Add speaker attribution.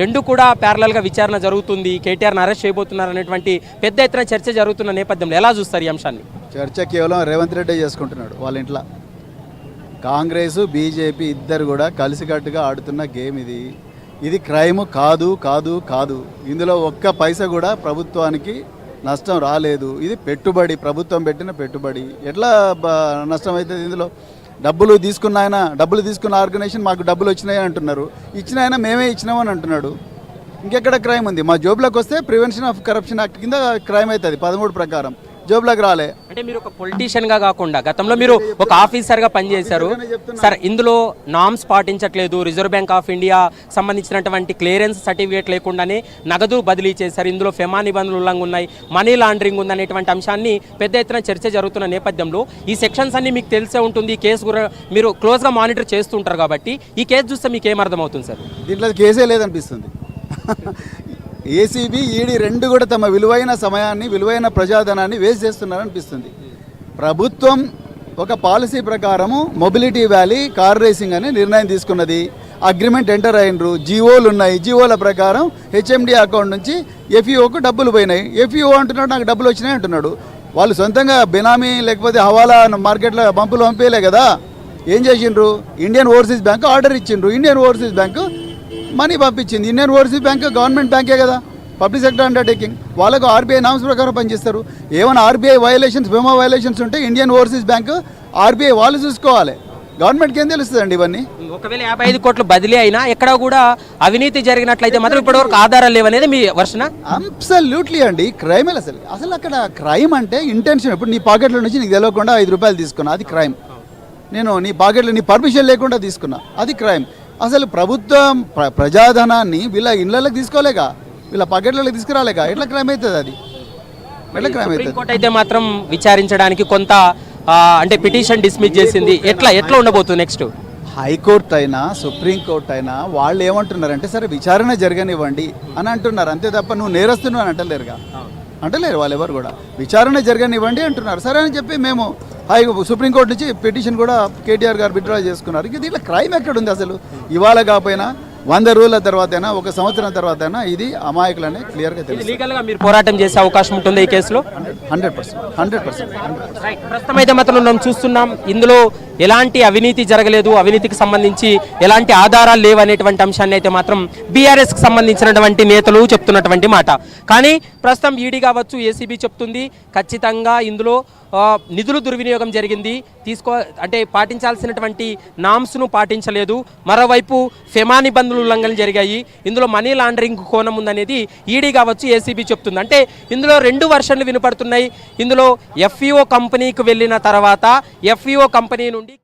Speaker 1: రెండు కూడా ప్యారలల్గా విచారణ జరుగుతుంది, కేటీఆర్ని అరెస్ట్ చేయబోతున్నారు అనేటువంటి పెద్ద ఎత్తున చర్చ జరుగుతున్న నేపథ్యంలో ఎలా చూస్తారు ఈ అంశాన్ని?
Speaker 2: చర్చ కేవలం రేవంత్ రెడ్డి చేసుకుంటున్నాడు వాళ్ళ ఇంట్లో. కాంగ్రెస్ బీజేపీ ఇద్దరు కూడా కలిసికట్టుగా ఆడుతున్న గేమ్ ఇది. ఇది క్రైమ్ కాదు కాదు కాదు. ఇందులో ఒక్క పైసా కూడా ప్రభుత్వానికి నష్టం రాలేదు. ఇది పెట్టుబడి, ప్రభుత్వం పెట్టిన పెట్టుబడి. ఎట్లా నష్టం అవుతుంది? ఇందులో డబ్బులు తీసుకున్న ఆర్గనైజేషన్ మాకు డబ్బులు వచ్చినాయి అంటున్నారు, ఇచ్చిన ఆయన మేమే ఇచ్చినామని అంటున్నాడు. ఇంకెక్కడ క్రైమ్ ఉంది? మా జోబులోకి వస్తే ప్రివెన్షన్ ఆఫ్ కరప్షన్ యాక్ట్ కింద క్రైమ్ అవుతుంది 13 ప్రకారం. జోబులోకి రాలే.
Speaker 1: అంటే మీరు ఒక పొలిటీషియన్గా కాకుండా గతంలో మీరు ఒక ఆఫీసర్గా పనిచేశారు సార్. ఇందులో నామ్స్ పాటించట్లేదు, రిజర్వ్ బ్యాంక్ ఆఫ్ ఇండియా సంబంధించినటువంటి క్లియరెన్స్ సర్టిఫికేట్ లేకుండానే నగదు బదిలీ చేశారు, ఇందులో ఫెమా నిబంధనలు ఉల్లంఘన ఉన్నాయి, మనీ లాండరింగ్ ఉందనేటువంటి అంశాన్ని పెద్ద ఎత్తున చర్చ జరుగుతున్న నేపథ్యంలో ఈ సెక్షన్స్ అన్ని మీకు తెలిసే ఉంటుంది, ఈ కేసు కూడా మీరు క్లోజ్గా మానిటర్ చేస్తుంటారు కాబట్టి ఈ కేసు చూస్తే మీకు ఏమర్థమవుతుంది సార్?
Speaker 2: దీంట్లో కేసే లేదనిపిస్తుంది. ఏసీబీ ఈడీ రెండు కూడా తమ విలువైన సమయాన్ని, విలువైన ప్రజాధనాన్ని వేస్ట్ చేస్తున్నారనిపిస్తుంది. ప్రభుత్వం ఒక పాలసీ ప్రకారము మొబిలిటీ వ్యాలీ కార్ రేసింగ్ అని నిర్ణయం తీసుకున్నది. అగ్రిమెంట్ ఎంటర్ అయినరు, జీవోలు ఉన్నాయి. జీవోల ప్రకారం హెచ్ఎండి అకౌంట్ నుంచి ఎఫ్ఈఓకు డబ్బులు పోయినాయి. ఎఫ్ఈఓ అంటున్నాడు నాకు డబ్బులు వచ్చినాయి అంటున్నాడు. వాళ్ళు సొంతంగా బినామీ లేకపోతే హవాలా మార్కెట్లో పంపులు పంపేయలే కదా. ఏం చేసిండ్రు? ఇండియన్ ఓవర్సీస్ బ్యాంకు ఆర్డర్ ఇచ్చిండ్రు. ఇండియన్ ఓవర్సీస్ బ్యాంకు మనీ పంపించింది. ఇండియన్ ఓవర్సీస్ బ్యాంక్ గవర్నమెంట్ బ్యాంకే కదా, పబ్లిక్ సెక్టర్ అండర్టేకింగ్. వాళ్ళకు ఆర్బీఐ నామ్స్ ప్రకారం పనిచేస్తారు. ఏమైనా ఆర్బీఐ వైలేషన్స్, ఫెమా వైలేషన్స్ ఉంటే ఇండియన్ ఓవర్సీస్ బ్యాంకు ఆర్బీఐ వాళ్ళు చూసుకోవాలి. గవర్నమెంట్కి ఏం తెలుస్తుందండి ఇవన్నీ?
Speaker 1: ఒకవేళ 55 కోట్లు బదిలీ అయినా ఎక్కడ కూడా అవినీతి జరిగినట్లయితే మాత్రం ఇప్పటివరకు ఆధారాలు లేవనేది మీ వర్షన?
Speaker 2: అబ్సల్యూట్లీ అండి. క్రైమ్ అసలు అక్కడ క్రైమ్ అంటే ఇంటెన్షన్. ఇప్పుడు నీ పాకెట్లో నుంచి నీకు తెలియకుండా 5 రూపాయలు తీసుకున్నా, అది క్రైమ్. నేను నీ పాకెట్లో నీ పర్మిషన్ లేకుండా తీసుకున్నా, అది క్రైమ్. అసలు ప్రభుత్వం ప్రజాధనాన్ని వీళ్ళ ఇళ్ళకి తీసుకోలేక, వీళ్ళ పాకెట్లకి తీసుకురాలేక ఎట్లా క్రైమ్ అవుతుంది? అది ఎట్లా క్రైమ్ అవుతుంది?
Speaker 1: సుప్రీంకోర్టు అయితే మాత్రం విచారించడానికి కొంత అంటే పిటిషన్ డిస్మిస్ చేసింది. ఎట్లా ఉండబోతుంది నెక్స్ట్?
Speaker 2: హైకోర్టు అయినా సుప్రీంకోర్టు అయినా వాళ్ళు ఏమంటున్నారంటే సరే విచారణ జరగనివ్వండి అని అంటున్నారు. అంతే తప్ప నువ్వు నేరస్తున్నావు అని అంటలేరు వాళ్ళు ఎవరు కూడా. విచారణ జరగనివ్వండి అంటున్నారు. సరే అని చెప్పి మేము సుప్రీంకోర్టు నుంచి పిటిషన్ కూడా కేటీఆర్ గారు విత్డ్రా చేసుకున్నారు. ఇక దీంట్లో క్రైమ్ ఎక్కడ ఉంది అసలు? ఇవాళ కాకపోయినా 100 రోజుల తర్వాత అయినా, 1 సంవత్సరం తర్వాత అయినా ఇది అమాయకులనే క్లియర్గా తెలుసు.
Speaker 1: లీగల్గా మీరు పోరాటం చేసే అవకాశం ఉంటుంది ఈ కేసులో?
Speaker 2: 100%.
Speaker 1: ప్రస్తుతం అయితే మాత్రం మనం చూస్తున్నాం ఇందులో ఎలాంటి అవినీతి జరగలేదు, అవినీతికి సంబంధించి ఎలాంటి ఆధారాలు లేవు అనేటువంటి అంశాన్ని అయితే మాత్రం బీఆర్ఎస్కి సంబంధించినటువంటి నేతలు చెప్తున్నటువంటి మాట. కానీ ప్రస్తుతం ఈడీ కావచ్చు, ఏసీబీ చెప్తుంది ఖచ్చితంగా ఇందులో నిధులు దుర్వినియోగం జరిగింది, అంటే పాటించాల్సినటువంటి నామ్స్ను పాటించలేదు. మరోవైపు ఫెమా నిబంధనలు ఉల్లంఘనలు జరిగాయి, ఇందులో మనీ లాండరింగ్ కోణం ఉందనేది ఈడీ కావచ్చు, ఏసీబీ చెప్తుంది. అంటే ఇందులో 2 వర్షన్లు వినపడుతున్నాయి. ఇందులో ఎఫ్ఈఓ కంపెనీకి వెళ్ళిన తర్వాత ఎఫ్ఈఓ కంపెనీ నుండి